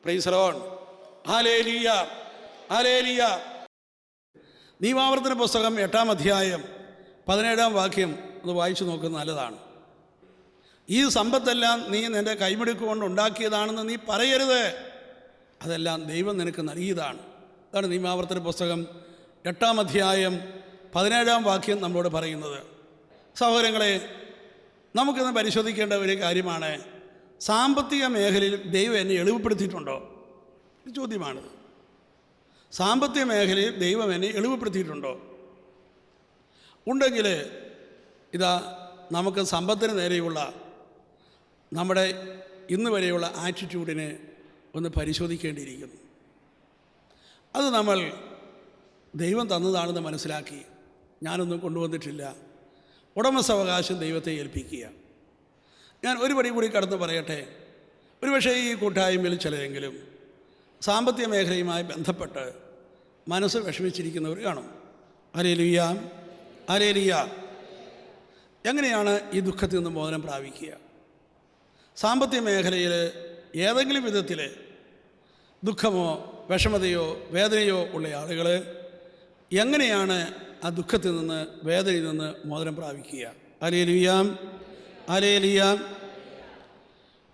Price the Lord. Hallelujah, hallelujah. നിയമാവർത്തന പുസ്തകം 8-ാം അധ്യായം 17-ാം വാക്യം ഒന്ന് വായിച്ചു നോക്കുന്നത് നല്ലതാണ്. ഈ സമ്പത്തെല്ലാം നീ നിൻ്റെ കൈമിടുക്കുകൊണ്ട് ഉണ്ടാക്കിയതാണെന്ന് നീ പറയരുത്, അതെല്ലാം ദൈവം നിനക്ക് നൽകിയതാണ്. അതാണ് നിയമാവർത്തന പുസ്തകം 8-ാം അധ്യായം 17-ാം വാക്യം നമ്മളോട് പറയുന്നത്. സഹോദരങ്ങളെ, നമുക്കിന്ന് പരിശോധിക്കേണ്ട ഒരു കാര്യമാണ്, സാമ്പത്തിക മേഖലയിൽ ദൈവം എന്നെ എളിവുപ്പെടുത്തിയിട്ടുണ്ടോ? ചോദ്യമാണ്. സാമ്പത്തിക മേഖലയിൽ ദൈവം എന്നെ എളിവുപ്പെടുത്തിയിട്ടുണ്ടോ? ഉണ്ടെങ്കിൽ ഇതാ നമുക്ക് സമ്പത്തിന് നേരെയുള്ള നമ്മുടെ ഇന്ന് വരെയുള്ള ആറ്റിറ്റ്യൂഡിനെ ഒന്ന് പരിശോധിക്കേണ്ടിയിരിക്കുന്നു. അത് നമ്മൾ ദൈവം തന്നതാണെന്ന് മനസ്സിലാക്കി ഞാനൊന്നും കൊണ്ടുവന്നിട്ടില്ല, ഉടമസ്ഥാവകാശം ദൈവത്തെ ഏൽപ്പിക്കുക. ഞാൻ ഒരു പടി കൂടി കടന്ന് പറയട്ടെ. ഒരുപക്ഷേ ഈ കൂട്ടായ്മയിൽ ചിലരെങ്കിലും സാമ്പത്തിക മേഖലയുമായി ബന്ധപ്പെട്ട് മനസ്സ് വിഷമിച്ചിരിക്കുന്നവർ കാണും. Hallelujah, hallelujah. എങ്ങനെയാണ് ഈ ദുഃഖത്തിൽ നിന്ന് മോചനം പ്രാപിക്കുക? സാമ്പത്തിക മേഖലയിൽ ഏതെങ്കിലും വിധത്തിൽ ദുഃഖമോ വിഷമതയോ വേദനയോ ഉള്ള ആളുകൾ എങ്ങനെയാണ് ആ ദുഃഖത്തിൽ നിന്ന് വേദനയിൽ നിന്ന് മോചനം പ്രാപിക്കുക? Hallelujah, hallelujah.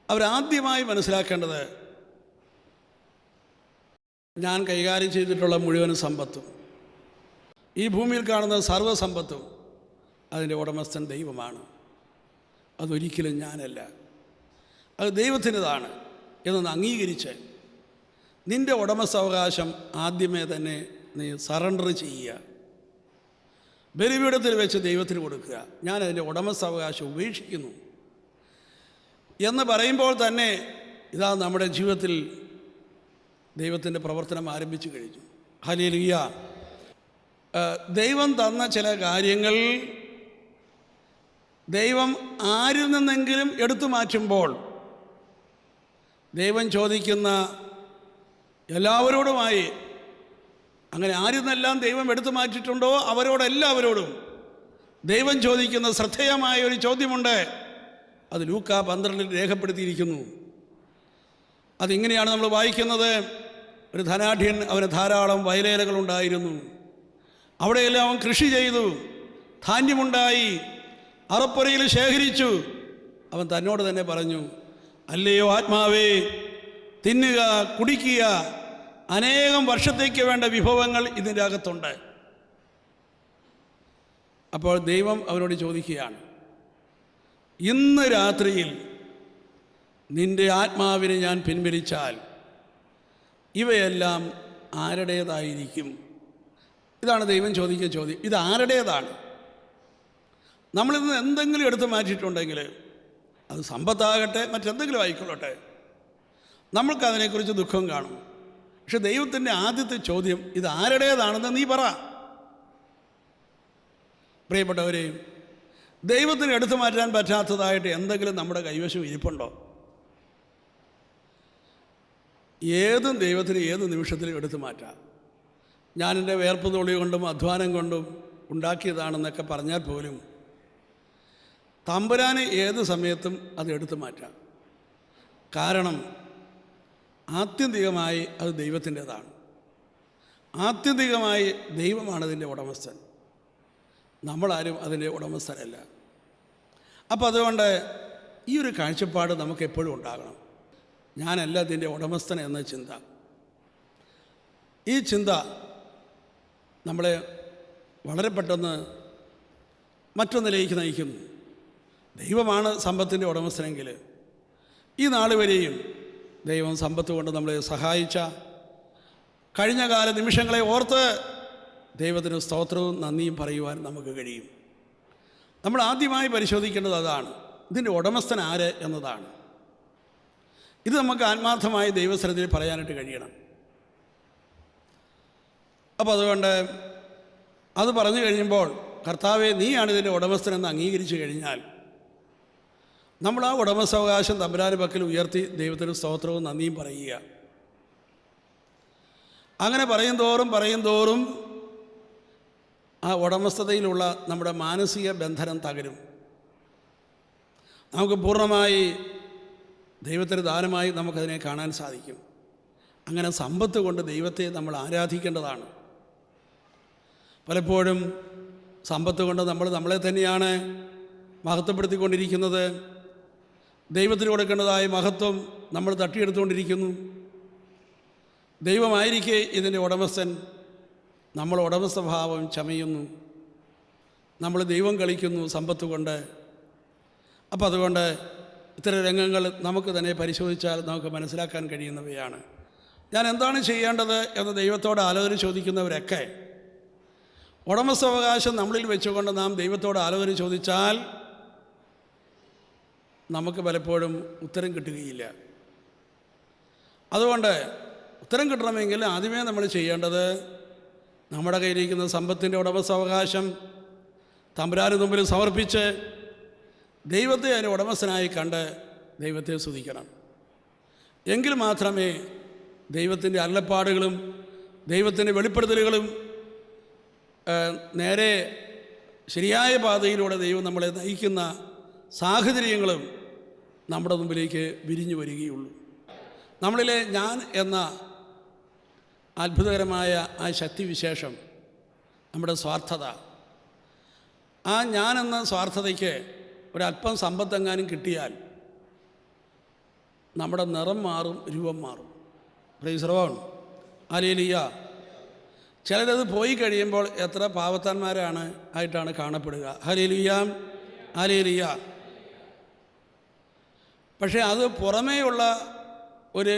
അവരാദ്യമായി മനസ്സിലാക്കേണ്ടത്, ഞാൻ കൈകാര്യം ചെയ്തിട്ടുള്ള മുഴുവൻ സമ്പത്തും, ഈ ഭൂമിയിൽ കാണുന്ന സർവ്വസമ്പത്തും അതിൻ്റെ ഉടമസ്ഥൻ ദൈവമാണ്. അതൊരിക്കലും ഞാനല്ല, അത് ദൈവത്തിൻ്റെതാണ് എന്നൊന്ന് അംഗീകരിച്ച് നിൻ്റെ ഉടമസ്ഥാവകാശം ആദ്യമേ തന്നെ നീ സറണ്ടർ ചെയ്യുക. ബലിപീഠത്തിൽ വെച്ച് ദൈവത്തിന് കൊടുക്കുക. ഞാനതിൻ്റെ ഉടമസ്ഥാവകാശം ഉപേക്ഷിക്കുന്നു എന്ന് പറയുമ്പോൾ തന്നെ ഇതാ നമ്മുടെ ജീവിതത്തിൽ ദൈവത്തിൻ്റെ പ്രവർത്തനം ആരംഭിച്ചു കഴിഞ്ഞു. ഹല്ലേലൂയ. ദൈവം തന്ന ചില കാര്യങ്ങൾ ദൈവം ആരിൽ നിന്നെങ്കിലും എടുത്തു മാറ്റുമ്പോൾ ദൈവം ചോദിക്കുന്ന എല്ലാവരോടുമായി, അങ്ങനെ ആരിൽ നിന്നെല്ലാം ദൈവം എടുത്തു മാറ്റിയിട്ടുണ്ടോ അവരോടെല്ലാവരോടും ദൈവം ചോദിക്കുന്ന ശ്രദ്ധേയമായ ഒരു ചോദ്യമുണ്ട്. അത് ലൂക്കാ 12 രേഖപ്പെടുത്തിയിരിക്കുന്നു. അതിങ്ങനെയാണ് നമ്മൾ വായിക്കുന്നത്. ഒരു ധനാഢ്യൻ, അവന് ധാരാളം വയലേലകളുണ്ടായിരുന്നു. അവിടെയെല്ലാം അവൻ കൃഷി ചെയ്തു, ധാന്യമുണ്ടായി, അറപ്പുരയിൽ ശേഖരിച്ചു. അവൻ തന്നോട് തന്നെ പറഞ്ഞു, അല്ലയോ ആത്മാവേ, തിന്നുക, കുടിക്കുക, അനേകം വർഷത്തേക്ക് വേണ്ട വിഭവങ്ങൾ ഇതിൻ്റെ അകത്തുണ്ട്. അപ്പോൾ ദൈവം അവനോട് ചോദിക്കുകയാണ്, ഇന്ന് രാത്രിയിൽ നിൻ്റെ ആത്മാവിനെ ഞാൻ പിൻവലിച്ചാൽ ഇവയെല്ലാം ആരുടേതായിരിക്കും? ഇതാണ് ദൈവം ചോദിക്കുന്ന ചോദ്യം. ഇത് ആരുടേതാണ്? നമ്മളിന്ന് എന്തെങ്കിലും എടുത്തു മാറ്റിയിട്ടുണ്ടെങ്കിൽ, അത് സമ്പത്താകട്ടെ മറ്റെന്തെങ്കിലും ആയിക്കൊള്ളട്ടെ, നമ്മൾക്കതിനെക്കുറിച്ച് ദുഃഖം കാണും. പക്ഷെ ദൈവത്തിൻ്റെ ആദ്യത്തെ ചോദ്യം, ഇത് ആരുടേതാണെന്ന് നീ പറ. പ്രിയപ്പെട്ടവരെ, ദൈവത്തിന് എടുത്തു മാറ്റാൻ പറ്റാത്തതായിട്ട് എന്തെങ്കിലും നമ്മുടെ കൈവശം ഇരിപ്പുണ്ടോ? ഏതും ദൈവത്തിന് ഏത് നിമിഷത്തിലും എടുത്തു മാറ്റാം. ഞാനെൻ്റെ വേർപ്പ് തൊളി കൊണ്ടും അധ്വാനം കൊണ്ടും ഉണ്ടാക്കിയതാണെന്നൊക്കെ പറഞ്ഞാൽ പോലും തമ്പുരാന് ഏത് സമയത്തും അത് എടുത്തു മാറ്റാം. കാരണം ആത്യന്തികമായി അത് ദൈവത്തിൻ്റെതാണ്. ആത്യന്തികമായി ദൈവമാണ് അതിൻ്റെ ഉടമസ്ഥൻ, നമ്മളാരും അതിൻ്റെ ഉടമസ്ഥരല്ല. അപ്പോൾ അതുകൊണ്ട് ഈ ഒരു കാഴ്ചപ്പാട് നമുക്ക് എപ്പോഴും ഉണ്ടാകണം. ഞാനല്ല ഇതിൻ്റെ ഉടമസ്ഥൻ എന്ന ചിന്ത. ഈ ചിന്ത നമ്മളെ വളരെ പെട്ടെന്ന് മറ്റൊന്നിലേക്ക് നയിക്കുന്നു. ദൈവമാണ് സമ്പത്തിൻ്റെ ഉടമസ്ഥനെങ്കിൽ ഈ നാൾ വരെയും ദൈവം സമ്പത്ത് കൊണ്ട് നമ്മളെ സഹായിച്ച കഴിഞ്ഞ കാല നിമിഷങ്ങളെ ഓർത്ത് ദൈവത്തിന് സ്തോത്രവും നന്ദിയും പറയുവാൻ നമുക്ക് കഴിയും. നമ്മൾ ആദ്യമായി പരിശോധിക്കേണ്ടത് അതാണ്, ഇതിൻ്റെ ഉടമസ്ഥൻ ആര് എന്നതാണ്. ഇത് നമുക്ക് ആത്മാർത്ഥമായി ദൈവസന്നിധിയിൽ പറയാനായിട്ട് കഴിയണം. അപ്പോൾ അതുകൊണ്ട് അത് പറഞ്ഞു കഴിയുമ്പോൾ, കർത്താവേ നീയാണ് ഇതിൻ്റെ ഉടമസ്ഥനെന്ന് അംഗീകരിച്ചു കഴിഞ്ഞാൽ നമ്മൾ ആ ഉടമസ്ഥാവകാശം തമ്പുരാന്റെ പക്കൽ ഉയർത്തി ദൈവത്തിന് സ്തോത്രവും നന്ദിയും പറയുക. അങ്ങനെ പറയും തോറും ആ ഉടമസ്ഥതയിലുള്ള നമ്മുടെ മാനസിക ബന്ധനം തകരും. നമുക്ക് പൂർണ്ണമായി ദൈവത്തിന് ദാനമായി നമുക്കതിനെ കാണാൻ സാധിക്കും. അങ്ങനെ സമ്പത്ത് കൊണ്ട് ദൈവത്തെ നമ്മൾ ആരാധിക്കേണ്ടതാണ്. പലപ്പോഴും സമ്പത്ത് കൊണ്ട് നമ്മൾ നമ്മളെ തന്നെയാണ് മഹത്വപ്പെടുത്തിക്കൊണ്ടിരിക്കുന്നത്. ദൈവത്തിന് കൊടുക്കേണ്ടതായ മഹത്വം നമ്മൾ തട്ടിയെടുത്തുകൊണ്ടിരിക്കുന്നു. ദൈവമായിരിക്കെ ഇതിൻ്റെ ഉടമസ്ഥൻ, നമ്മൾ ഉടമസ്ഥഭാവം ചമയുന്നു. നമ്മൾ ദൈവം കളിക്കുന്നു സമ്പത്ത് കൊണ്ട്. അപ്പോൾ അതുകൊണ്ട് ഇത്തരം രംഗങ്ങൾ നമുക്ക് തന്നെ പരിശോധിച്ചാൽ നമുക്ക് മനസ്സിലാക്കാൻ കഴിയുന്നവയാണ്. ഞാൻ എന്താണ് ചെയ്യേണ്ടത് എന്ന് ദൈവത്തോട് ആലോചന ചോദിക്കുന്നവരൊക്കെ ഉടമസ്ഥാവകാശം നമ്മളിൽ വെച്ചുകൊണ്ട് നാം ദൈവത്തോട് ആലോചന ചോദിച്ചാൽ നമുക്ക് പലപ്പോഴും ഉത്തരം കിട്ടുകയില്ല. അതുകൊണ്ട് ഉത്തരം കിട്ടണമെങ്കിൽ ആദ്യമേ നമ്മൾ ചെയ്യേണ്ടത് നമ്മുടെ കയ്യിലിരിക്കുന്ന സമ്പത്തിൻ്റെ ഉടമസ്ഥാവകാശം തമ്പുരാന് മുമ്പിൽ സമർപ്പിച്ച് ദൈവത്തെ അതിന് ഉടമസ്ഥനായി കണ്ട് ദൈവത്തെ സ്തുതിക്കണം. എങ്കിൽ മാത്രമേ ദൈവത്തിൻ്റെ അരുളപ്പാടുകളും ദൈവത്തിൻ്റെ വെളിപ്പെടുത്തലുകളും നേരെ ശരിയായ പാതയിലൂടെ ദൈവം നമ്മളെ നയിക്കുന്ന സാഹചര്യങ്ങളും നമ്മുടെ മുമ്പിലേക്ക് വിരിഞ്ഞു വരികയുള്ളൂ. നമ്മളിലെ ഞാൻ എന്ന അത്ഭുതകരമായ ആ ശക്തിവിശേഷം, നമ്മുടെ സ്വാർത്ഥത, ആ ഞാൻ എന്ന സ്വാർത്ഥതയ്ക്ക് ഒരല്പം സമ്പത്തെങ്ങാനും കിട്ടിയാൽ നമ്മുടെ നിറം മാറും, രൂപം മാറും. Price the Lord. ഹല്ലേലൂയ. ചിലരത് പോയി കഴിയുമ്പോൾ എത്ര പാവത്താന്മാരാണ് ആയിട്ടാണ് കാണപ്പെടുക. Hallelujah, hallelujah. പക്ഷേ അത് പുറമേയുള്ള ഒരു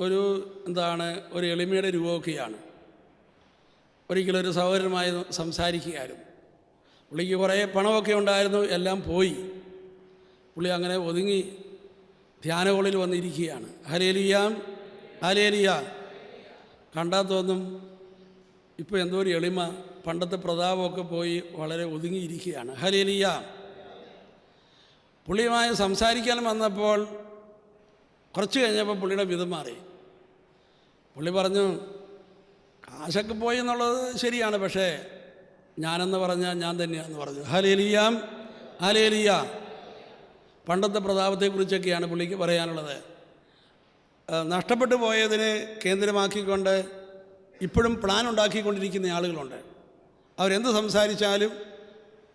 ഒരു എളിമയുടെ രൂപമൊക്കെയാണ്. ഒരിക്കലൊരു സഹോദരനുമായി സംസാരിക്കുകയായിരുന്നു. പുള്ളിക്ക് കുറേ പണമൊക്കെ ഉണ്ടായിരുന്നു, എല്ലാം പോയി. പുള്ളി അങ്ങനെ ഒതുങ്ങി ധ്യാനഹോളിൽ വന്നിരിക്കുകയാണ്. Hallelujah, hallelujah. കണ്ടാൽ തോന്നും ഇപ്പോൾ എന്തോ ഒരു എളിമ, പണ്ടത്തെ പ്രതാപമൊക്കെ പോയി വളരെ ഒതുങ്ങിയിരിക്കുകയാണ്. ഹല്ലേലൂയ. പുള്ളിയുമായി സംസാരിക്കാൻ വന്നപ്പോൾ കുറച്ച് കഴിഞ്ഞപ്പോൾ പുള്ളിയുടെ വിധം മാറി. പുള്ളി പറഞ്ഞു, കാശൊക്കെ പോയി എന്നുള്ളത് ശരിയാണ്, പക്ഷേ ഞാനെന്ന് പറഞ്ഞാൽ ഞാൻ തന്നെയാണെന്ന് പറഞ്ഞു. Hallelujah, hallelujah. പണ്ടത്തെ പ്രതാപത്തെക്കുറിച്ചൊക്കെയാണ് പുള്ളിക്ക് പറയാനുള്ളത്. നഷ്ടപ്പെട്ടു പോയതിനെ കേന്ദ്രമാക്കിക്കൊണ്ട് ഇപ്പോഴും പ്ലാൻ ഉണ്ടാക്കിക്കൊണ്ടിരിക്കുന്ന ആളുകളുണ്ട്. അവരെന്ത് സംസാരിച്ചാലും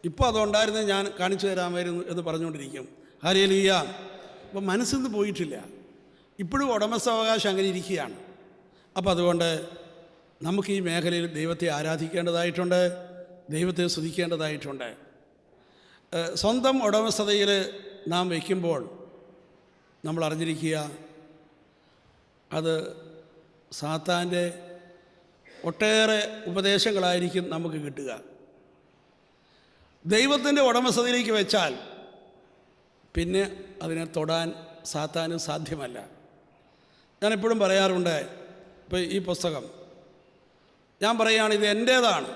ഇപ്പോൾ അതുണ്ടായിരുന്നത് ഞാൻ കാണിച്ചു തരാമായിരുന്നു എന്ന് പറഞ്ഞുകൊണ്ടിരിക്കും. ഹല്ലേലൂയ. അപ്പോൾ മനസ്സിൽ നിന്ന് പോയിട്ടില്ല, ഇപ്പോഴും ഉടമസ്ഥാവകാശം അങ്ങനെ ഇരിക്കുകയാണ്. അപ്പോൾ അതുകൊണ്ട് നമുക്ക് ഈ മേഖലയിൽ ദൈവത്തെ ആരാധിക്കേണ്ടതായിട്ടുണ്ട്, ദൈവത്തെ സ്തുതിക്കേണ്ടതായിട്ടുണ്ട്. സ്വന്തം ഉടമസ്ഥതയിൽ നാം വയ്ക്കുമ്പോൾ നമ്മൾ അറിഞ്ഞിരിക്കുക, അത് സാത്താൻ്റെ ഒട്ടേറെ ഉപദേശങ്ങളായിരിക്കും നമുക്ക് കിട്ടുക. ദൈവത്തിൻ്റെ ഉടമസ്ഥതയിലേക്ക് വെച്ചാൽ പിന്നെ അതിനെ തൊടാൻ സാത്താന് സാധ്യമല്ല. ഞാനെപ്പോഴും പറയാറുണ്ട്, ഇപ്പോൾ ഈ പുസ്തകം ഞാൻ പറയുകയാണ്, ഇത് എൻ്റേതാണ്.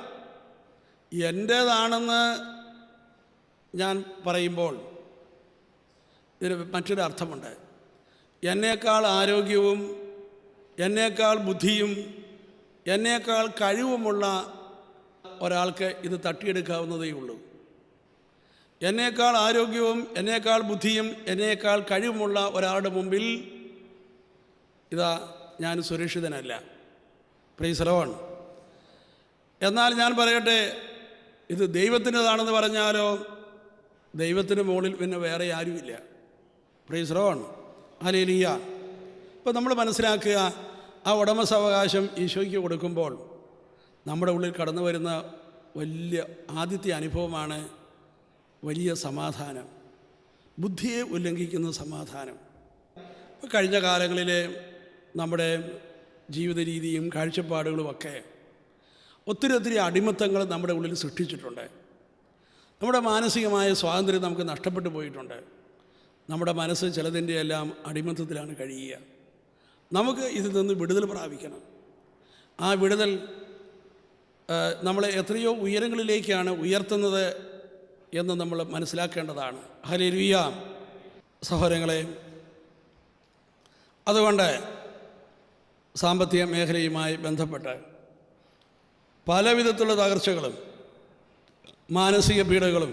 എൻ്റേതാണെന്ന് ഞാൻ പറയുമ്പോൾ ഇതിന് മറ്റൊരു അർത്ഥമുണ്ട്. എന്നേക്കാൾ ആരോഗ്യവും എന്നേക്കാൾ ബുദ്ധിയും എന്നേക്കാൾ കഴിവുമുള്ള ഒരാൾക്ക് ഇത് തട്ടിയെടുക്കാവുന്നതേ ഉള്ളൂ. എന്നേക്കാൾ ആരോഗ്യവും എന്നേക്കാൾ ബുദ്ധിയും എന്നേക്കാൾ കഴിവുമുള്ള ഒരാളുടെ മുമ്പിൽ ഇതാ ഞാൻ സുരക്ഷിതനല്ല. Price the Lord. എന്നാൽ ഞാൻ പറയട്ടെ, ഇത് ദൈവത്തിൻ്റെതാണെന്ന് പറഞ്ഞാലോ ദൈവത്തിന് മുകളിൽ പിന്നെ വേറെ ആരുമില്ല. Price the Lord. ഹല്ലേലൂയ. ഇപ്പോൾ നമ്മൾ മനസ്സിലാക്കുക, ആ ഉടമസ്ഥാവകാശം ഈശോയ്ക്ക് കൊടുക്കുമ്പോൾ നമ്മുടെ ഉള്ളിൽ കടന്നു വരുന്ന വലിയ ആദ്യത്തെ അനുഭവമാണ് വലിയ സമാധാനം, ബുദ്ധിയെ ഉല്ലംഘിക്കുന്ന സമാധാനം. ഇപ്പോൾ കഴിഞ്ഞ കാലങ്ങളിൽ നമ്മുടെ ജീവിത രീതിയും കാഴ്ചപ്പാടുകളുമൊക്കെ ഒത്തിരി അടിമത്തങ്ങൾ നമ്മുടെ ഉള്ളിൽ സൃഷ്ടിച്ചിട്ടുണ്ട്. നമ്മുടെ മാനസികമായ സ്വാതന്ത്ര്യം നമുക്ക് നഷ്ടപ്പെട്ടു പോയിട്ടുണ്ട്. നമ്മുടെ മനസ്സ് ചിലതിൻ്റെ എല്ലാം അടിമത്തത്തിലാണ് കഴിയുക. നമുക്ക് ഇതിൽ നിന്ന് വിടുതൽ പ്രാപിക്കണം. ആ വിടുതൽ നമ്മളെ എത്രയോ ഉയരങ്ങളിലേക്കാണ് ഉയർത്തുന്നത് എന്ന് നമ്മൾ മനസ്സിലാക്കേണ്ടതാണ്. ഹല്ലേലൂയ. സഹോദരങ്ങളെ, അതുകൊണ്ട് സാമ്പത്തിക മേഖലയുമായി ബന്ധപ്പെട്ട് പലവിധത്തിലുള്ള തകർച്ചകളും മാനസിക പീഡകളും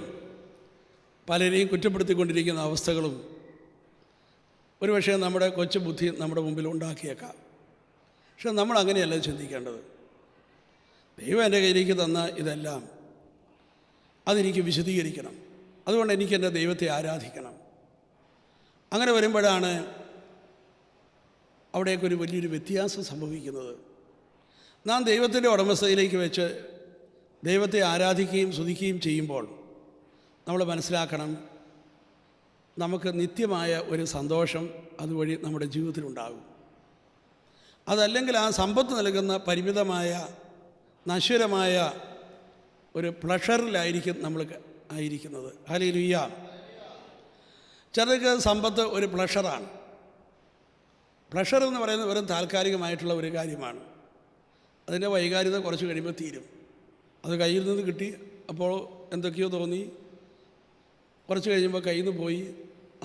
പലരെയും കുറ്റപ്പെടുത്തിക്കൊണ്ടിരിക്കുന്ന അവസ്ഥകളും ഒരുപക്ഷെ നമ്മുടെ കൊച്ചു ബുദ്ധി നമ്മുടെ മുമ്പിൽ ഉണ്ടാക്കിയേക്കാം. പക്ഷെ നമ്മൾ അങ്ങനെയല്ല ചിന്തിക്കേണ്ടത്. ദൈവം എൻ്റെ കയ്യിലേക്ക് തന്ന ഇതെല്ലാം അതെനിക്ക് വിശദീകരിക്കണം. അതുകൊണ്ട് എനിക്ക് എൻ്റെ ദൈവത്തെ ആരാധിക്കണം. അങ്ങനെ വരുമ്പോഴാണ് അവിടേക്കൊരു വലിയൊരു വ്യത്യാസം സംഭവിക്കുന്നത്. നാം ദൈവത്തിൻ്റെ ഉടമസ്ഥതയിലേക്ക് വെച്ച് ദൈവത്തെ ആരാധിക്കുകയും സ്തുതിക്കുകയും ചെയ്യുമ്പോൾ നമ്മൾ മനസ്സിലാക്കണം, നമുക്ക് നിത്യമായ ഒരു സന്തോഷം അതുവഴി നമ്മുടെ ജീവിതത്തിലുണ്ടാകും. അതല്ലെങ്കിൽ ആ സമ്പത്ത് നൽകുന്ന പരിമിതമായ നശ്വരമായ ഒരു പ്ലഷറിലായിരിക്കും നമ്മൾ ആയിരിക്കുന്നത്. ഹല്ലേലൂയ. ചിലർക്ക് സമ്പത്ത് ഒരു പ്ലഷറാണ്. പ്ലഷർ എന്ന് പറയുന്നത് വെറും താൽക്കാലികമായിട്ടുള്ള ഒരു കാര്യമാണ്. അതിൻ്റെ വൈകാരികത കുറച്ച് കഴിയുമ്പോൾ തീരും. അത് കയ്യിൽ നിന്ന് കിട്ടി, അപ്പോൾ എന്തൊക്കെയോ തോന്നി, കുറച്ച് കഴിയുമ്പോൾ കയ്യിൽ നിന്ന് പോയി.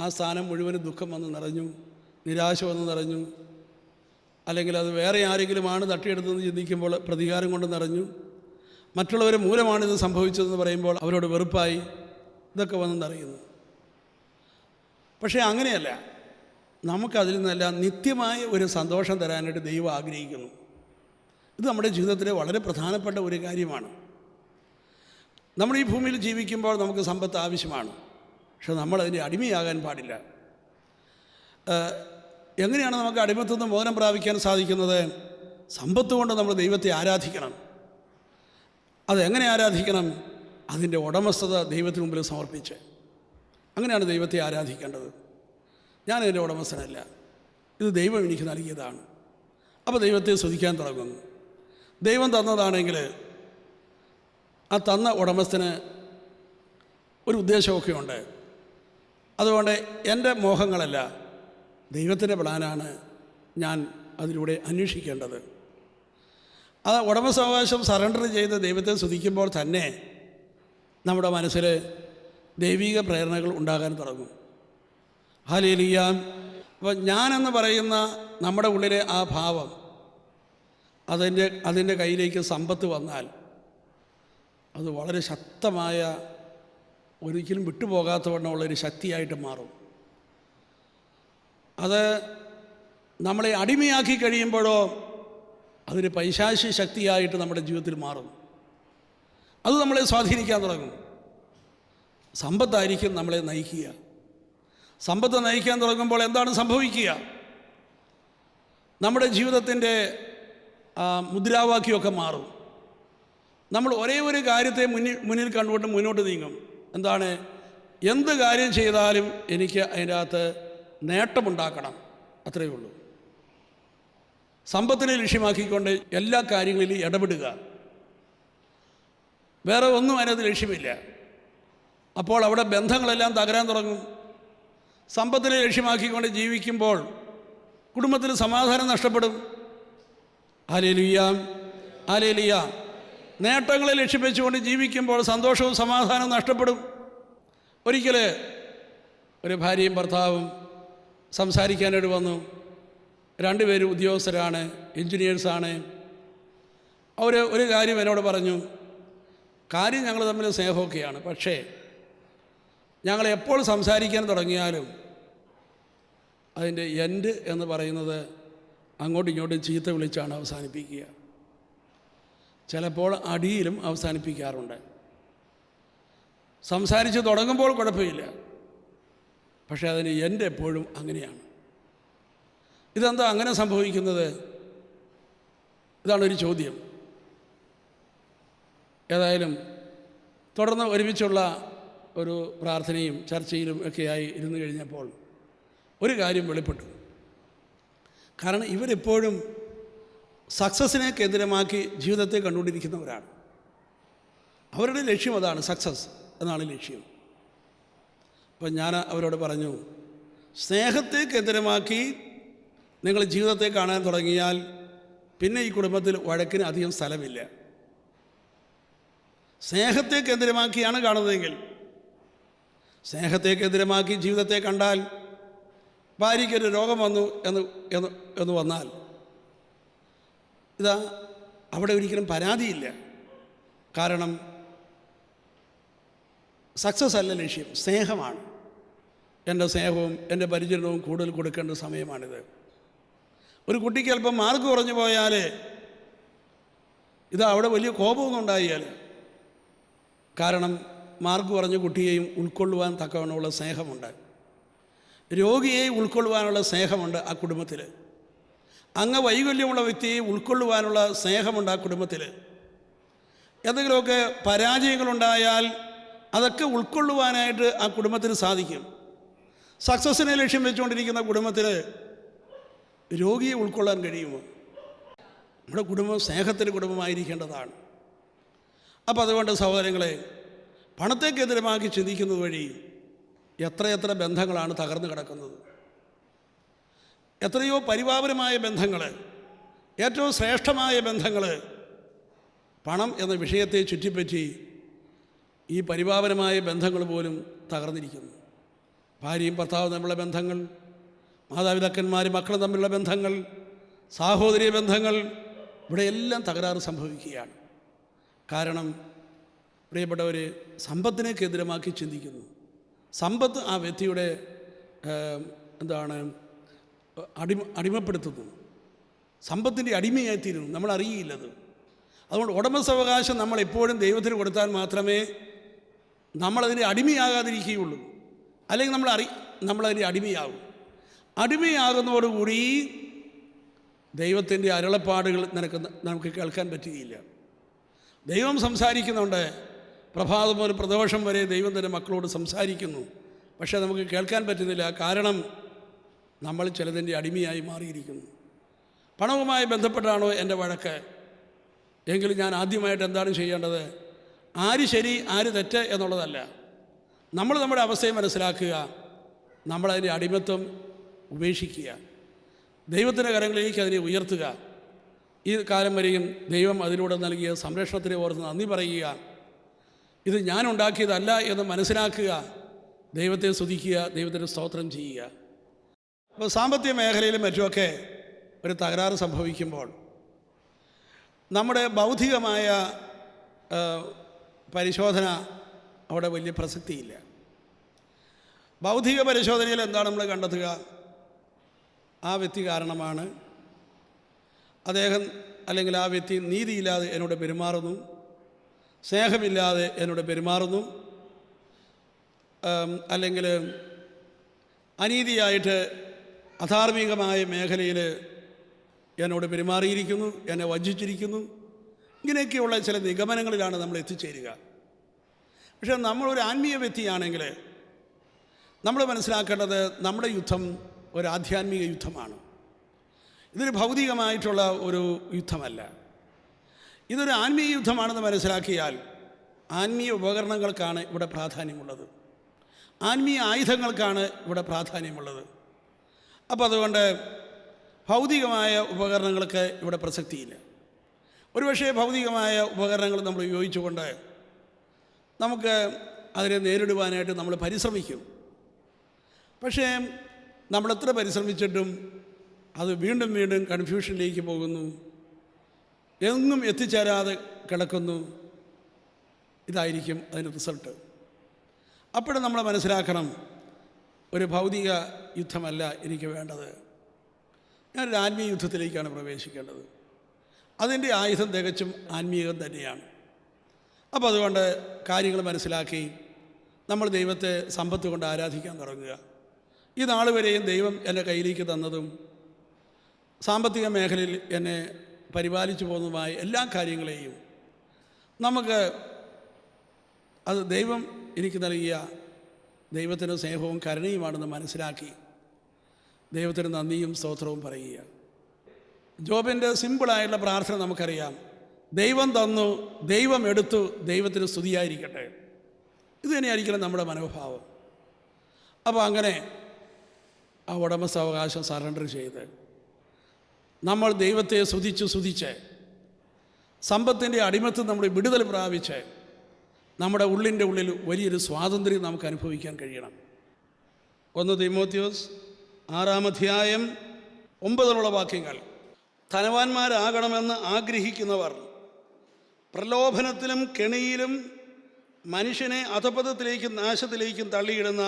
ആ സ്ഥാനം മുഴുവനും ദുഃഖം വന്ന് നിറഞ്ഞു, നിരാശ വന്ന് നിറഞ്ഞു. അല്ലെങ്കിൽ അത് വേറെ ആരെങ്കിലുമാണ് തട്ടിയെടുത്തെന്ന് ചിന്തിക്കുമ്പോൾ പ്രതികാരം കൊണ്ട് നിറഞ്ഞു. മറ്റുള്ളവർ മൂലമാണിത് സംഭവിച്ചതെന്ന് പറയുമ്പോൾ അവരോട് വെറുപ്പായി. ഇതൊക്കെ വന്ന് നിറയുന്നു. പക്ഷേ അങ്ങനെയല്ല. നമുക്കതിൽ നിന്നെല്ലാം നിത്യമായ ഒരു സന്തോഷം തരാനായിട്ട് ദൈവം ആഗ്രഹിക്കുന്നു. ഇത് നമ്മുടെ ജീവിതത്തിലെ വളരെ പ്രധാനപ്പെട്ട ഒരു കാര്യമാണ്. നമ്മൾ ഈ ഭൂമിയിൽ ജീവിക്കുമ്പോൾ നമുക്ക് സമ്പത്ത് ആവശ്യമാണ്. പക്ഷെ നമ്മളതിൻ്റെ അടിമയാകാൻ പാടില്ല. എങ്ങനെയാണ് നമുക്ക് അടിമത്തിൽ നിന്ന് മോചനം പ്രാപിക്കാൻ സാധിക്കുന്നത്? സമ്പത്ത് കൊണ്ട് നമ്മൾ ദൈവത്തെ ആരാധിക്കണം. അതെങ്ങനെ ആരാധിക്കണം? അതിൻ്റെ ഉടമസ്ഥത ദൈവത്തിന് മുമ്പിൽ സമർപ്പിച്ച്. അങ്ങനെയാണ് ദൈവത്തെ ആരാധിക്കേണ്ടത്. ഞാനതിൻ്റെ ഉടമസ്ഥനല്ല, ഇത് ദൈവം എനിക്ക് നൽകിയതാണ്. അപ്പോൾ ദൈവത്തെ സ്തുതിക്കാൻ തുടങ്ങുന്നു. ദൈവം തന്നതാണെങ്കിൽ ആ തന്ന ഉടമസ്ഥന് ഒരു ഉദ്ദേശമൊക്കെ ഉണ്ട്. അതുകൊണ്ട് എൻ്റെ മോഹങ്ങളല്ല, ദൈവത്തിൻ്റെ പ്ലാനാണ് ഞാൻ അതിലൂടെ അന്വേഷിക്കേണ്ടത്. ആ ഉടമസ്ഥാവകാശം സറണ്ടർ ചെയ്ത് ദൈവത്തെ സ്തുതിക്കുമ്പോൾ തന്നെ നമ്മുടെ മനസ്സിൽ ദൈവിക പ്രേരണകൾ ഉണ്ടാകാൻ തുടങ്ങും. ഹല്ലേലൂയ. അപ്പോൾ ഞാനെന്ന് പറയുന്ന നമ്മുടെ ഉള്ളിലെ ആ ഭാവം അതിൻ്റെ കയ്യിലേക്ക് സമ്പത്ത് വന്നാൽ അത് വളരെ ശക്തമായ, ഒരിക്കലും വിട്ടുപോകാത്തവണ്ണമുള്ളൊരു ശക്തിയായിട്ട് മാറും. അത് നമ്മളെ അടിമയാക്കി കഴിയുമ്പോഴോ അതൊരു പൈശാചിക ശക്തിയായിട്ട് നമ്മുടെ ജീവിതത്തിൽ മാറും. അത് നമ്മളെ സ്വാധീനിക്കാൻ തുടങ്ങും. സമ്പത്തായിരിക്കും നമ്മളെ നയിക്കുക. സമ്പത്ത് നയിക്കാൻ തുടങ്ങുമ്പോൾ എന്താണ് സംഭവിക്കുക? നമ്മുടെ ജീവിതത്തിൻ്റെ മുദ്രാവാക്യമൊക്കെ മാറും. നമ്മൾ ഒരേ ഒരു കാര്യത്തെ മുന്നിൽ കണ്ടുകൊണ്ട് മുന്നോട്ട് നീങ്ങും. എന്താണ്? എന്ത് കാര്യം ചെയ്താലും എനിക്ക് അതിൻ്റെ അകത്ത് നേട്ടമുണ്ടാക്കണം, അത്രയേ ഉള്ളൂ. സമ്പത്തിനെ ലക്ഷ്യമാക്കിക്കൊണ്ട് എല്ലാ കാര്യങ്ങളിലും ഇടപെടുക, വേറെ ഒന്നും അതിനകത്ത് ലക്ഷ്യമില്ല. അപ്പോൾ അവിടെ ബന്ധങ്ങളെല്ലാം തകരാൻ തുടങ്ങും. സമ്പത്തിനെ ലക്ഷ്യമാക്കിക്കൊണ്ട് ജീവിക്കുമ്പോൾ കുടുംബത്തിൽ സമാധാനം നഷ്ടപ്പെടും. Hallelujah, hallelujah. നേട്ടങ്ങളെ ലക്ഷ്യം വെച്ചുകൊണ്ട് ജീവിക്കുമ്പോൾ സന്തോഷവും സമാധാനവും നഷ്ടപ്പെടും. ഒരിക്കൽ ഒരു ഭാര്യയും ഭർത്താവും സംസാരിക്കാനായിട്ട് വന്നു. രണ്ടുപേരും ഉദ്യോഗസ്ഥരാണ്, എൻജിനീയേഴ്സാണ്. അവർ ഒരു കാര്യം എന്നോട് പറഞ്ഞു. കാര്യം ഞങ്ങൾ തമ്മിൽ സ്നേഹമൊക്കെയാണ്, പക്ഷേ ഞങ്ങൾ എപ്പോൾ സംസാരിക്കാൻ തുടങ്ങിയാലും അതിൻ്റെ എൻഡ് എന്ന് പറയുന്നത് അങ്ങോട്ടും ഇങ്ങോട്ടും ചീത്ത വിളിച്ചാണ് അവസാനിപ്പിക്കുക. ചിലപ്പോൾ അടിയിലും അവസാനിപ്പിക്കാറുണ്ട്. സംസാരിച്ച് തുടങ്ങുമ്പോൾ കുഴപ്പമില്ല, പക്ഷേ അതിന് എൻഡ് എപ്പോഴും അങ്ങനെയാണ്. ഇതെന്താ അങ്ങനെ സംഭവിക്കുന്നത്? ഇതാണൊരു ചോദ്യം. ഏതായാലും തുടർന്ന് ഒരുമിച്ചുള്ള ഒരു പ്രാർത്ഥനയും ചർച്ചയിലും ഒക്കെയായി ഇരുന്ന് കഴിഞ്ഞപ്പോൾ ഒരു കാര്യം വെളിപ്പെട്ടു. കാരണം ഇവരെപ്പോഴും സക്സസ്സിനെ കേന്ദ്രമാക്കി ജീവിതത്തെ കണ്ടുകൊണ്ടിരിക്കുന്നവരാണ്. അവരുടെ ലക്ഷ്യം അതാണ്, സക്സസ് എന്നാണ് ലക്ഷ്യം. അപ്പം ഞാൻ അവരോട് പറഞ്ഞു, സ്നേഹത്തെ കേന്ദ്രമാക്കി നിങ്ങൾ ജീവിതത്തെ കാണാൻ തുടങ്ങിയാൽ പിന്നെ ഈ കുടുംബത്തിൽ വഴക്കിന് അധികം സ്ഥലമില്ല. സ്നേഹത്തെ കേന്ദ്രമാക്കിയാണ് കാണുന്നതെങ്കിൽ, സ്നേഹത്തെ കേന്ദ്രമാക്കി ജീവിതത്തെ കണ്ടാൽ, ഭാര്യയ്ക്കൊരു രോഗം വന്നു എന്ന് വന്നാൽ ഇതാ അവിടെ ഒരിക്കലും പരാതിയില്ല. കാരണം സക്സസ് അല്ല ലക്ഷ്യം, സ്നേഹമാണ്. എൻ്റെ സ്നേഹവും എൻ്റെ പരിചരണവും കൂടുതൽ കൊടുക്കേണ്ട സമയമാണിത്. ഒരു കുട്ടിക്ക് അല്പം മാർക്ക് കുറഞ്ഞു പോയാൽ ഇത് അവിടെ വലിയ കോപമൊന്നും ഉണ്ടായാൽ, കാരണം മാർക്ക് കുറഞ്ഞ കുട്ടിയെയും ഉൾക്കൊള്ളുവാൻ തക്കവണ്ണമുള്ള സ്നേഹമുണ്ട്, രോഗിയെ ഉൾക്കൊള്ളുവാനുള്ള സ്നേഹമുണ്ട് ആ കുടുംബത്തിൽ, അംഗവൈകല്യമുള്ള വ്യക്തിയെ ഉൾക്കൊള്ളുവാനുള്ള സ്നേഹമുണ്ട് ആ കുടുംബത്തിൽ. എന്തെങ്കിലുമൊക്കെ പരാജയങ്ങളുണ്ടായാൽ അതൊക്കെ ഉൾക്കൊള്ളുവാനായിട്ട് ആ കുടുംബത്തിന് സാധിക്കും. സക്സസ്സിനെ ലക്ഷ്യം വെച്ചുകൊണ്ടിരിക്കുന്ന കുടുംബത്തിൽ രോഗിയെ ഉൾക്കൊള്ളാൻ കഴിയുമോ? നമ്മുടെ കുടുംബം സ്നേഹത്തിൻ്റെ കുടുംബമായിരിക്കേണ്ടതാണ്. അപ്പോൾ അതുകൊണ്ട് സഹോദരങ്ങളെ, പണത്തെ കേന്ദ്രമാക്കി ചിന്തിക്കുന്നത് വഴി എത്രയെത്ര ബന്ധങ്ങളാണ് തകർന്നു കിടക്കുന്നത്. എത്രയോ പരിപാവനമായ ബന്ധങ്ങൾ, ഏറ്റവും ശ്രേഷ്ഠമായ ബന്ധങ്ങൾ പണം എന്ന വിഷയത്തെ ചുറ്റിപ്പറ്റി ഈ പരിപാവനമായ ബന്ധങ്ങൾ പോലും തകർന്നിരിക്കുന്നു. ഭാര്യയും ഭർത്താവും തമ്മിലുള്ള ബന്ധങ്ങൾ, മാതാപിതാക്കന്മാരും മക്കളും തമ്മിലുള്ള ബന്ധങ്ങൾ, സാഹോദര്യ ബന്ധങ്ങൾ, ഇവിടെയെല്ലാം തകരാറ് സംഭവിക്കുകയാണ്. കാരണം പ്രിയപ്പെട്ടവർ, സമ്പത്തിനെ കേന്ദ്രമാക്കി ചിന്തിക്കുന്നു. സമ്പത്ത് ആ വ്യക്തിയുടെ അടിമപ്പെടുത്തുന്നു, സമ്പത്തിൻ്റെ അടിമയായിത്തീരുന്നു, നമ്മൾ അറിയില്ലത്. അതുകൊണ്ട് ഉടമസ്ഥാവകാശം നമ്മളെപ്പോഴും ദൈവത്തിന് കൊടുത്താൽ മാത്രമേ നമ്മളതിൻ്റെ അടിമയാകാതിരിക്കുകയുള്ളൂ. അല്ലെങ്കിൽ നമ്മളതിൻ്റെ അടിമയാകും. അടിമയാകുന്നതോടുകൂടി ദൈവത്തിൻ്റെ അരുളപ്പാടുകൾ നമുക്ക് കേൾക്കാൻ പറ്റുകയില്ല. ദൈവം സംസാരിക്കുന്നുണ്ട്, പ്രഭാതം മുതൽ പ്രദോഷം വരെ ദൈവം തന്നെ മക്കളോട് സംസാരിക്കുന്നു. പക്ഷേ നമുക്ക് കേൾക്കാൻ പറ്റുന്നില്ല. കാരണം നമ്മൾ ചിലതിൻ്റെ അടിമയായി മാറിയിരിക്കുന്നു. പണവുമായി ബന്ധപ്പെട്ടാണോ എൻ്റെ വഴക്ക് എങ്കിലും ഞാൻ ആദ്യമായിട്ട് എന്താണ് ചെയ്യേണ്ടത്? ആര് ശരി ആര് തെറ്റ് എന്നുള്ളതല്ല, നമ്മൾ നമ്മുടെ അവസ്ഥയെ മനസ്സിലാക്കുക, നമ്മളതിൻ്റെ അടിമത്വം ഉപേക്ഷിക്കുക, ദൈവത്തിൻ്റെ കരങ്ങളിലേക്ക് അതിനെ ഉയർത്തുക. ഈ കാലം വരെയും ദൈവം അതിലൂടെ നൽകിയ സംരക്ഷണത്തിനെ ഓർത്ത് നന്ദി പറയുക. ഇത് ഞാൻ ഉണ്ടാക്കിയതല്ല എന്ന് മനസ്സിലാക്കുക, ദൈവത്തെ സ്തുതിക്കുക, ദൈവത്തിന് സ്തോത്രം ചെയ്യുക. അപ്പോൾ സാമ്പത്തിക മേഖലയിലും മറ്റുമൊക്കെ ഒരു തകരാറ് സംഭവിക്കുമ്പോൾ നമ്മുടെ ബൗദ്ധികമായ പരിശോധന അവിടെ വലിയ പ്രസക്തിയില്ല. ബൗദ്ധിക പരിശോധനയിൽ എന്താണ് നമ്മൾ കണ്ടെത്തുക? ആ വ്യക്തി കാരണമാണ്, അദ്ദേഹം അല്ലെങ്കിൽ ആ വ്യക്തി നീതിയില്ലാതെ എന്നോട് പെരുമാറുന്നു, സ്നേഹമില്ലാതെ എന്നോട് പെരുമാറുന്നു, അല്ലെങ്കിൽ അനീതിയായിട്ട് അധാർമികമായ മേഖലയിൽ എന്നോട് പെരുമാറിയിരിക്കുന്നു, എന്നെ വഞ്ചിച്ചിരിക്കുന്നു. ഇങ്ങനെയൊക്കെയുള്ള ചില നിഗമനങ്ങളിലാണ് നമ്മൾ എത്തിച്ചേരുക. പക്ഷേ നമ്മളൊരു ആത്മീയ വ്യക്തിയാണെങ്കിൽ നമ്മൾ മനസ്സിലാക്കേണ്ടത് നമ്മുടെ യുദ്ധം ഒരു ആധ്യാത്മിക യുദ്ധമാണ്. ഇതൊരു ഭൗതികമായിട്ടുള്ള ഒരു യുദ്ധമല്ല, ഇതൊരു ആത്മീയ യുദ്ധമാണെന്ന് മനസ്സിലാക്കിയാൽ ആത്മീയ ഉപകരണങ്ങൾക്കാണ് ഇവിടെ പ്രാധാന്യമുള്ളത്, ആത്മീയ ആയുധങ്ങൾക്കാണ് ഇവിടെ പ്രാധാന്യമുള്ളത്. അപ്പോൾ അതുകൊണ്ട് ഭൗതികമായ ഉപകരണങ്ങൾക്ക് ഇവിടെ പ്രസക്തിയില്ല. ഒരുപക്ഷേ ഭൗതികമായ ഉപകരണങ്ങൾ നമ്മൾ ഉപയോഗിച്ചുകൊണ്ട് നമുക്ക് അതിനെ നേരിടുവാനായിട്ട് നമ്മൾ പരിശ്രമിക്കും. പക്ഷേ നമ്മളെത്ര പരിശ്രമിച്ചിട്ടും അത് വീണ്ടും വീണ്ടും കൺഫ്യൂഷനിലേക്ക് പോകുന്നു, എങ്ങും എത്തിച്ചേരാതെ കിടക്കുന്നു. ഇതായിരിക്കും അതിൻ്റെ റിസൾട്ട്. അപ്പോഴും നമ്മൾ മനസ്സിലാക്കണം, ഒരു ഭൗതിക യുദ്ധമല്ല എനിക്ക് വേണ്ടത്, ഞാനൊരു ആത്മീയ യുദ്ധത്തിലേക്കാണ് പ്രവേശിക്കേണ്ടത്. അതിൻ്റെ ആയുധം തികച്ചും ആത്മീയം തന്നെയാണ്. അപ്പോൾ അതുകൊണ്ട് കാര്യങ്ങൾ മനസ്സിലാക്കി നമ്മൾ ദൈവത്തെ സമ്പത്ത് കൊണ്ട് ആരാധിക്കാൻ തുടങ്ങുക. ഈ നാൾ വരെയും ദൈവം എൻ്റെ കയ്യിലേക്ക് തന്നതും സാമ്പത്തിക മേഖലയിൽ എന്നെ പരിപാലിച്ചു പോകുന്നതുമായ എല്ലാ കാര്യങ്ങളെയും നമുക്ക് അത് ദൈവം എനിക്ക് നൽകിയ ദൈവത്തിൻ്റെ സ്നേഹവും കരുണയുമാണെന്ന് മനസ്സിലാക്കി ദൈവത്തിന് നന്ദിയും സ്തോത്രവും പറയുക. ജോബിൻ്റെ സിമ്പിളായിട്ടുള്ള പ്രാർത്ഥന നമുക്കറിയാം, ദൈവം തന്നു, ദൈവം എടുത്തു, ദൈവത്തിന് സ്തുതിയായിരിക്കട്ടെ. ഇത് തന്നെയായിരിക്കണം നമ്മുടെ മനോഭാവം. അപ്പോൾ അങ്ങനെ ആ ഉടമസ്ഥാവകാശം സറണ്ടർ ചെയ്ത് നമ്മൾ ദൈവത്തെ സ്തുതിച്ച് സമ്പത്തിൻ്റെ അടിമത്തിൽ നമ്മൾ വിടുതൽ പ്രാപിച്ച് നമ്മുടെ ഉള്ളിൻ്റെ ഉള്ളിൽ വലിയൊരു സ്വാതന്ത്ര്യം നമുക്ക് അനുഭവിക്കാൻ കഴിയണം. 1 തീമോഥെയോസ് 6-9 വാക്യങ്ങൾ. ധനവാന്മാരാകണമെന്ന് ആഗ്രഹിക്കുന്നവർ പ്രലോഭനത്തിലും കെണിയിലും മനുഷ്യനെ അധപതത്തിലേക്കും നാശത്തിലേക്കും തള്ളിയിടുന്ന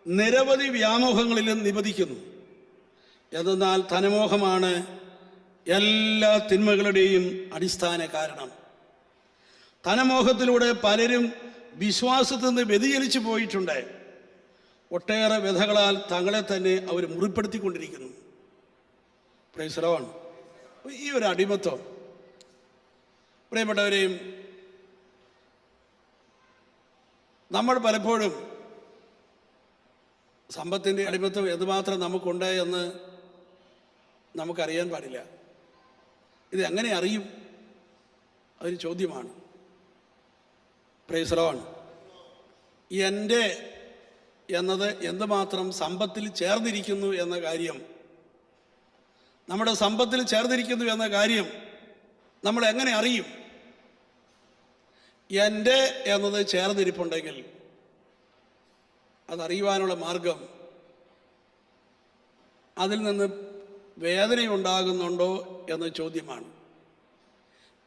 നിരവധി വ്യാമോഹങ്ങളിലും നിപതിക്കുന്നു. എന്നാൽ ധനമോഹമാണ് എല്ലാ തിന്മകളുടെയും അടിസ്ഥാന കാരണം. ധനമോഹത്തിലൂടെ പലരും വിശ്വാസത്തിൽ നിന്ന് വ്യതിചലിച്ചു പോയിട്ടുണ്ട്. ഒട്ടേറെ വ്യഥകളാൽ തങ്ങളെ തന്നെ അവർ മുറിപ്പെടുത്തിക്കൊണ്ടിരിക്കുന്നു. Praise the Lord. ഈ ഒരു അടിമത്വം പ്രിയപ്പെട്ടവരെയും നമ്മൾ പലപ്പോഴും സമ്പത്തിൻ്റെ അടിമത്വം എന്തുമാത്രം നമുക്കുണ്ട് എന്ന് നമുക്കറിയാൻ പാടില്ല. ഇത് എങ്ങനെ അറിയും? അതൊരു ചോദ്യമാണ്. Price the Lord. എൻ്റെ എന്നത് എന്തുമാത്രം സമ്പത്തിൽ ചേർന്നിരിക്കുന്നു എന്ന കാര്യം, നമ്മുടെ സമ്പത്തിൽ ചേർന്നിരിക്കുന്നു എന്ന കാര്യം നമ്മൾ എങ്ങനെ അറിയും? എൻ്റെ എന്നത് ചേർന്നിരിപ്പുണ്ടെങ്കിൽ അതറിയുവാനുള്ള മാർഗം അതിൽ നിന്ന് വേദനയുണ്ടാകുന്നുണ്ടോ എന്ന ചോദ്യമാണ്.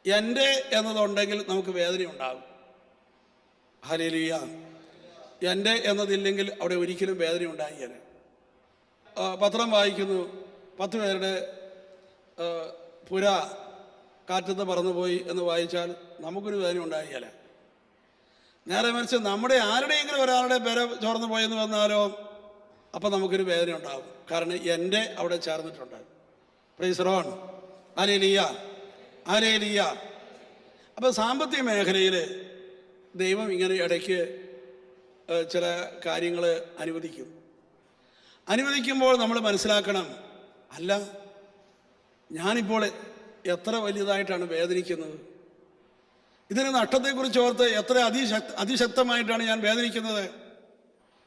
എൻ്റെ എന്നതുണ്ടെങ്കിൽ നമുക്ക് വേദനയുണ്ടാകും. ഹല്ലേലൂയ. എൻ്റെ എന്നതില്ലെങ്കിൽ അവിടെ ഒരിക്കലും വേദന ഉണ്ടാകില്ല. പത്രം വായിക്കുന്നു, 10 പേരുടെ പുര കാറ്റത്ത് പറന്നുപോയി എന്ന് വായിച്ചാൽ നമുക്കൊരു വേദന ഉണ്ടാകില്ല. നേരെ മറിച്ച് നമ്മുടെ ആരുടെയെങ്കിലും ഒരാളുടെ പേര ചോർന്നു പോയെന്ന് വന്നാലോ അപ്പം നമുക്കൊരു വേദന ഉണ്ടാകും. കാരണം എൻ്റെ അവിടെ ചേർന്നിട്ടുണ്ട്. Price the Lord. Hallelujah, hallelujah. അപ്പോൾ സാമ്പത്തിക മേഖലയിൽ ദൈവം ഇങ്ങനെ ഇടയ്ക്ക് ചില കാര്യങ്ങൾ അനുവദിക്കുമ്പോൾ നമ്മൾ മനസ്സിലാക്കണം, അല്ല ഞാനിപ്പോൾ എത്ര വലിയതായിട്ടാണ് വേദനിക്കുന്നത്, ഇതിന് നഷ്ടത്തെക്കുറിച്ച് ഓർത്ത് എത്ര അതിശക്തമായിട്ടാണ് ഞാൻ വേദനിക്കുന്നത്.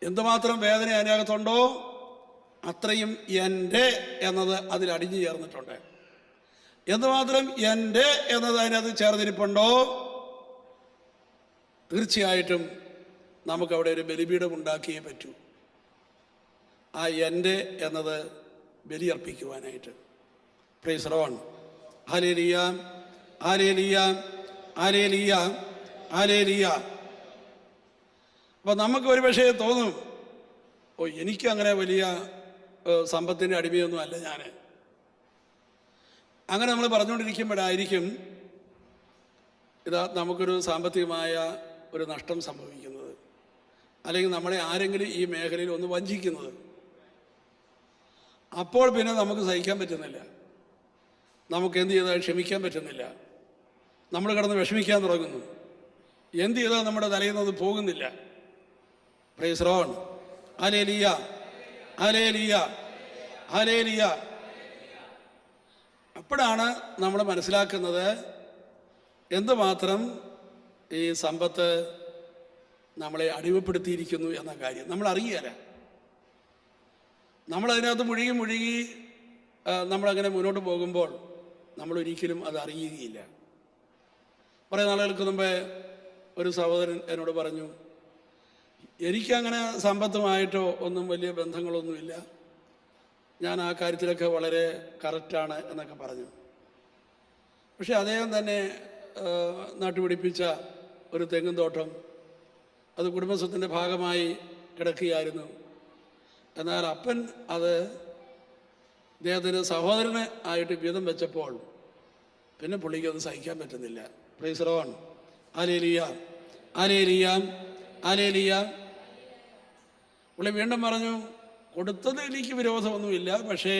എന്തുമാത്രം വേദന അതിനകത്തുണ്ടോ അത്രയും എൻ്റെ എന്നത് അതിൽ അടിഞ്ഞു ചേർന്നിട്ടുണ്ട്. എന്തുമാത്രം എൻ്റെ എന്നത് അതിനകത്ത് ചേർന്നിരിപ്പുണ്ടോ തീർച്ചയായിട്ടും നമുക്കവിടെ ഒരു ബലിപീഠം ഉണ്ടാക്കിയേ പറ്റൂ. ആ എൻ്റെ എന്നത് ബലിയർപ്പിക്കുവാനായിട്ട്. Praise the Lord. Hallelujah, hallelujah, hallelujah, hallelujah. അപ്പോൾ നമുക്ക് ഒരു പക്ഷേ തോന്നും, എനിക്കങ്ങനെ വലിയ സമ്പത്തിൻ്റെ അടിമയൊന്നും അല്ല ഞാൻ. അങ്ങനെ നമ്മൾ പറഞ്ഞുകൊണ്ടിരിക്കുമ്പോഴായിരിക്കും ഇതാ നമുക്കൊരു സാമ്പത്തികമായ ഒരു നഷ്ടം സംഭവിക്കുന്നത്, അല്ലെങ്കിൽ നമ്മളെ ആരെങ്കിലും ഈ മേഖലയിൽ ഒന്ന് വഞ്ചിക്കുന്നത്. അപ്പോൾ പിന്നെ നമുക്ക് സഹിക്കാൻ പറ്റുന്നില്ല, നമുക്ക് എന്ത് ചെയ്താൽ ക്ഷമിക്കാൻ പറ്റുന്നില്ല, നമ്മൾ കിടന്ന് വിഷമിക്കാൻ തുടങ്ങുന്നു. എന്ത് ചെയ്താൽ നമ്മുടെ തലയിൽ നിന്ന് പോകുന്നില്ല. Price the Lord. Hallelujah, hallelujah, hallelujah. അപ്പോഴാണ് നമ്മൾ മനസ്സിലാക്കുന്നത് എന്തുമാത്രം ഈ സമ്പത്ത് നമ്മളെ അടിമപ്പെടുത്തിയിരിക്കുന്നു എന്ന കാര്യം നമ്മൾ അറിയുകയില്ല. നമ്മളതിനകത്ത് മുഴുകി നമ്മളങ്ങനെ മുന്നോട്ട് പോകുമ്പോൾ നമ്മളൊരിക്കലും അത് അറിയുകയില്ല. കുറേ നാളുകൾക്ക് മുമ്പേ ഒരു സഹോദരൻ എന്നോട് പറഞ്ഞു, എനിക്കങ്ങനെ സമ്പത്തുമായിട്ടോ ഒന്നും വലിയ ബന്ധങ്ങളൊന്നുമില്ല, ഞാൻ ആ കാര്യത്തിലൊക്കെ വളരെ കറക്റ്റാണ് എന്നൊക്കെ പറഞ്ഞു. പക്ഷെ അദ്ദേഹം തന്നെ നട്ടുപിടിപ്പിച്ച ഒരു തെങ്ങും തോട്ടം അത് കുടുംബസ്വത്തിൻ്റെ ഭാഗമായി കിടക്കുകയായിരുന്നു. എന്നാൽ അപ്പൻ അത് അദ്ദേഹത്തിന് സഹോദരന് ആയിട്ട് വീതം വെച്ചപ്പോൾ പിന്നെ പുള്ളിക്ക് അത് സഹിക്കാൻ പറ്റുന്നില്ല. Price the Lord. Hallelujah, hallelujah, hallelujah. പുള്ളി വീണ്ടും പറഞ്ഞു, കൊടുത്തത് എനിക്ക് വിരോധമൊന്നുമില്ല, പക്ഷേ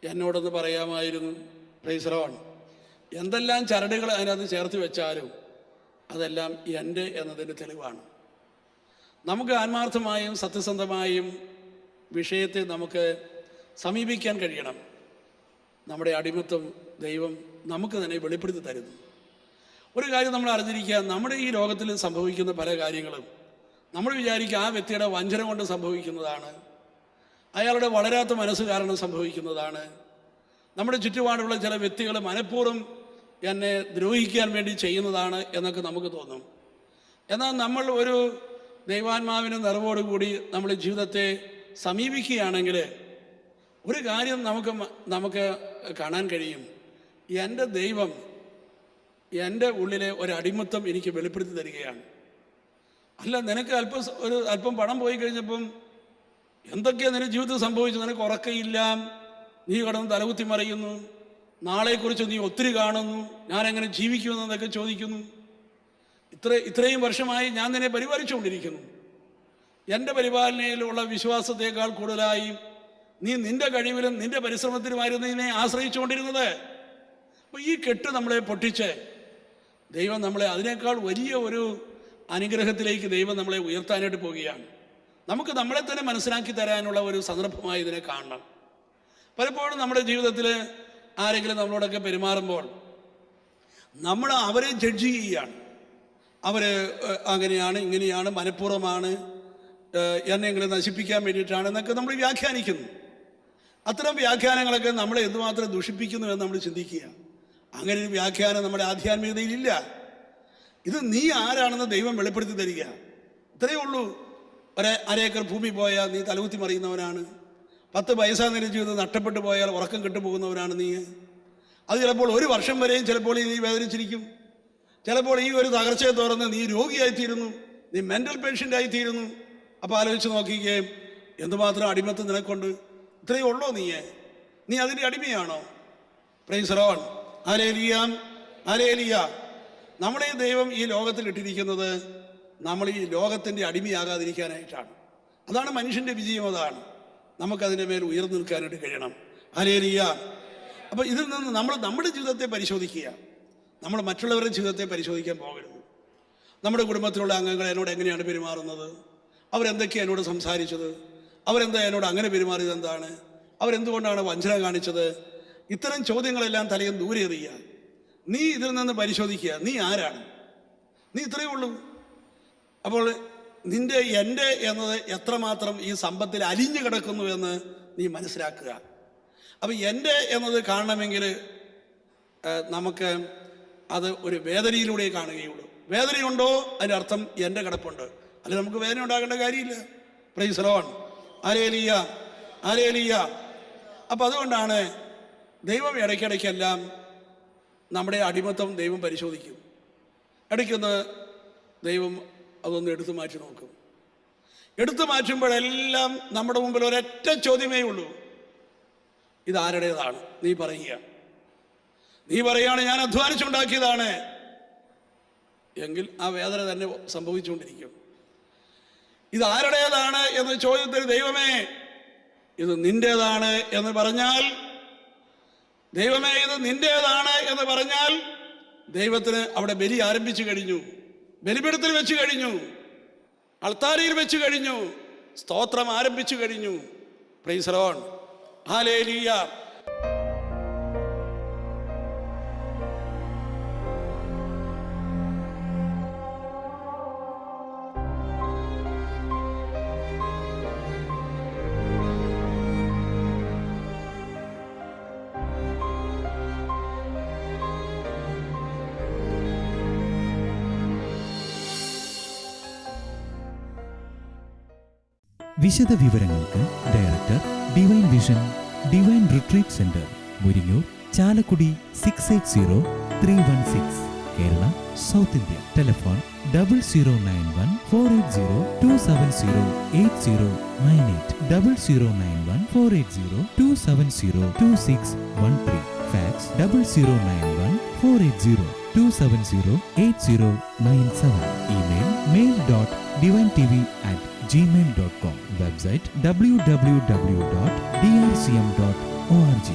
എന്നോടൊന്ന് പറയാമായിരുന്നു. Price the Lord. എന്തെല്ലാം ചരടുകൾ അതിനകത്ത് ചേർത്ത് വെച്ചാലും അതെല്ലാം എൻ്റെ എന്നതിൻ്റെ തെളിവാണ്. നമുക്ക് ആത്മാർത്ഥമായും സത്യസന്ധമായും വിഷയത്തെ നമുക്ക് സമീപിക്കാൻ കഴിയണം. നമ്മുടെ അടിമത്വം ദൈവം നമുക്ക് തന്നെ വെളിപ്പെടുത്തി തരുന്നു. ഒരു കാര്യം നമ്മൾ അറിഞ്ഞിരിക്കുക, നമ്മുടെ ഈ ലോകത്തിൽ സംഭവിക്കുന്ന പല കാര്യങ്ങളും നമ്മൾ വിചാരിക്കുക ആ വ്യക്തിയുടെ വഞ്ചന കൊണ്ട് സംഭവിക്കുന്നതാണ്, അയാളുടെ വളരാത്ത മനസ്സ് കാരണം സംഭവിക്കുന്നതാണ്. നമ്മുടെ ചുറ്റുപാടുള്ള ചില വ്യക്തികൾ മനഃപൂർവ്വം എന്നെ ദ്രോഹിക്കാൻ വേണ്ടി ചെയ്യുന്നതാണ് എന്നൊക്കെ നമുക്ക് തോന്നും. എന്നാൽ നമ്മൾ ഒരു ദൈവാത്മാവിന് നിറവോടുകൂടി നമ്മുടെ ജീവിതത്തെ സമീപിക്കുകയാണെങ്കിൽ ഒരു കാര്യം നമുക്ക് കാണാൻ കഴിയും. എൻ്റെ ദൈവം എൻ്റെ ഉള്ളിലെ ഒരു അടിമത്വം എനിക്ക് വെളിപ്പെടുത്തി തരികയാണ്. അല്ല, നിനക്ക് അല്പം പണം പോയി കഴിഞ്ഞപ്പം എന്തൊക്കെയാണ് നിന്റെ ജീവിതത്തിൽ സംഭവിച്ചു? നിനക്ക് ഉറക്കമില്ല, നീ കടന്ന് തലകുത്തി മറിയുന്നു. നാളെക്കുറിച്ച് നീ ഒത്തിരി കാണുന്നു. ഞാനെങ്ങനെ ജീവിക്കുമെന്നൊക്കെ ചോദിക്കുന്നു. ഇത്രയും വർഷമായി ഞാൻ നിന്നെ പരിപാലിച്ചുകൊണ്ടിരിക്കുന്നു. എൻ്റെ പരിപാലനയിലുള്ള വിശ്വാസത്തേക്കാൾ കൂടുതലായി നീ നിൻ്റെ കഴിവിലും നിൻ്റെ പരിശ്രമത്തിലുമായിരുന്നു ഇതിനെ ആശ്രയിച്ചുകൊണ്ടിരുന്നത്. അപ്പോൾ ഈ കെട്ട് നമ്മളെ പൊട്ടിച്ച് ദൈവം നമ്മളെ അതിനേക്കാൾ വലിയ ഒരു അനുഗ്രഹത്തിലേക്ക് ദൈവം നമ്മളെ ഉയർത്താനായിട്ട് പോവുകയാണ്. നമുക്ക് നമ്മളെ തന്നെ മനസ്സിലാക്കി തരാനുള്ള ഒരു സന്ദർഭമായി ഇതിനെ കാണണം. പലപ്പോഴും നമ്മുടെ ജീവിതത്തിൽ ആരെങ്കിലും നമ്മളോടൊക്കെ പെരുമാറുമ്പോൾ നമ്മൾ അവരെ ജഡ്ജ് ചെയ്യുകയാണ്. അവർ അങ്ങനെയാണ്, ഇങ്ങനെയാണ്, മനഃപൂർവ്വമാണ്, എന്നെങ്കിലും നശിപ്പിക്കാൻ വേണ്ടിയിട്ടാണ് എന്നൊക്കെ നമ്മൾ വ്യാഖ്യാനിക്കുന്നു. അത്തരം വ്യാഖ്യാനങ്ങളൊക്കെ നമ്മളെ എന്തുമാത്രം ദുഷിപ്പിക്കുന്നു എന്ന് നമ്മൾ ചിന്തിക്കുക. അങ്ങനെ ഒരു വ്യാഖ്യാനം നമ്മുടെ ആധ്യാത്മികതയിലില്ല. ഇത് നീ ആരാണെന്ന് ദൈവം വെളിപ്പെടുത്തി തരിക. ഇത്രയേ ഉള്ളൂ. അരേക്കർ ഭൂമി പോയാൽ നീ തലകുത്തി മറിയുന്നവനാണ്. 10 പൈസ നിന്റെ ജീവിതം നഷ്ടപ്പെട്ടു പോയാൽ ഉറക്കം കെട്ടുപോകുന്നവനാണ് നീ. അത് ചിലപ്പോൾ 1 വർഷം വരെയും ചിലപ്പോൾ നീ വേദനിച്ചിരിക്കും. ചിലപ്പോൾ ഈ ഒരു തകർച്ചയെ തുറന്ന് നീ രോഗിയായിത്തീരുന്നു, നീ മെൻ്റൽ പേഷ്യൻ്റായി തീരുന്നു. അപ്പോൾ ആലോചിച്ച് നോക്കിക്കേ, എന്തുമാത്രം അടിമത്തം നിനക്കൊണ്ട്. ഇത്രയേ ഉള്ളോ നീ അതിൻ്റെ അടിമയാണോ? Praise the Lord. Hallelujah, hallelujah. നമ്മളെ ദൈവം ഈ ലോകത്തിൽ ഇട്ടിരിക്കുന്നത് നമ്മൾ ഈ ലോകത്തിൻ്റെ അടിമയാകാതിരിക്കാനായിട്ടാണ്. അതാണ് മനുഷ്യൻ്റെ വിജയം. അതാണ് നമുക്കതിൻ്റെ മേൽ ഉയർന്നു നിൽക്കാനായിട്ട് കഴിയണം. ഹല്ലേലൂയ. അപ്പോൾ ഇതിൽ നിന്ന് നമ്മൾ നമ്മുടെ ജീവിതത്തെ പരിശോധിക്കുക. നമ്മൾ മറ്റുള്ളവരുടെ ജീവിതത്തെ പരിശോധിക്കാൻ പോകരുത്. നമ്മുടെ കുടുംബത്തിലുള്ള അംഗങ്ങൾ എന്നോട് എങ്ങനെയാണ് പെരുമാറുന്നത്, അവരെന്തൊക്കെയാണ് എന്നോട് സംസാരിച്ചത്, അവരെന്താ എന്നോട് അങ്ങനെ പെരുമാറിയത്, എന്താണ് അവരെന്തുകൊണ്ടാണ് വഞ്ചന കാണിച്ചത്, ഇത്തരം ചോദ്യങ്ങളെല്ലാം തലയിൽ ദൂരെ എറിയുക. നീ ഇതിൽ നിന്ന് പരിശോധിക്കുക, നീ ആരാണ്. നീ ഇത്രയേ ഉള്ളൂ. അപ്പോൾ നിൻ്റെ എൻ്റെ എന്നത് എത്രമാത്രം ഈ സമ്പത്തിൽ അലിഞ്ഞു കിടക്കുന്നു എന്ന് നീ മനസ്സിലാക്കുക. അപ്പോൾ എൻ്റെ എന്നത് കാണണമെങ്കിൽ നമുക്ക് അത് ഒരു വേദനയിലൂടെ കാണുകയുള്ളൂ. വേദനയുണ്ടോ അതിൻ്റെ അർത്ഥം എൻ്റെ കിടപ്പുണ്ട്, അല്ലെങ്കിൽ നമുക്ക് വേദന ഉണ്ടാകേണ്ട കാര്യമില്ല. Price the Lord. Hallelujah, hallelujah. അപ്പം അതുകൊണ്ടാണ് ദൈവം ഇടയ്ക്കിടയ്ക്കെല്ലാം നമ്മുടെ അടിമത്തം ദൈവം പരിശോധിക്കും. ഇടയ്ക്കൊന്ന് ദൈവം അതൊന്ന് എടുത്തു മാറ്റി നോക്കും. എടുത്തു മാറ്റുമ്പോഴെല്ലാം നമ്മുടെ മുമ്പിൽ ഒരൊറ്റ ചോദ്യമേ ഉള്ളൂ, ഇതാരുടേതാണ്? നീ പറയുകയാണ് ഞാൻ അധ്വാനിച്ചുണ്ടാക്കിയതാണ് എങ്കിൽ ആ വേദന തന്നെ സംഭവിച്ചുകൊണ്ടിരിക്കും. ഇതാരുടേതാണ് എന്ന ചോദ്യത്തിന് ദൈവമേ ഇത് നിൻ്റേതാണ് എന്ന് പറഞ്ഞാൽ, ദൈവമേ ഇത് നിൻ്റേതാണ് എന്ന് പറഞ്ഞാൽ ദൈവത്തിന് അവിടെ ബലി ആരംഭിച്ചു കഴിഞ്ഞു, ബലിപീഠത്തിൽ വെച്ച് കഴിഞ്ഞു, അൾത്താരയിൽ വെച്ച് കഴിഞ്ഞു, സ്തോത്രം ആരംഭിച്ചു കഴിഞ്ഞു. Praise the Lord. ഹല്ലേലൂയ. വിശദ വിവരങ്ങൾക്ക് director, divine vision, divine retreat centre, Muringoor, Chalakudy 680316, Kerala, south India. Telephone 0091 480 270 8098, 0091 480 270 2613. Fax 0091 480 270 8097. Email mail.divintv@gmail.com. Website www.drcm.org.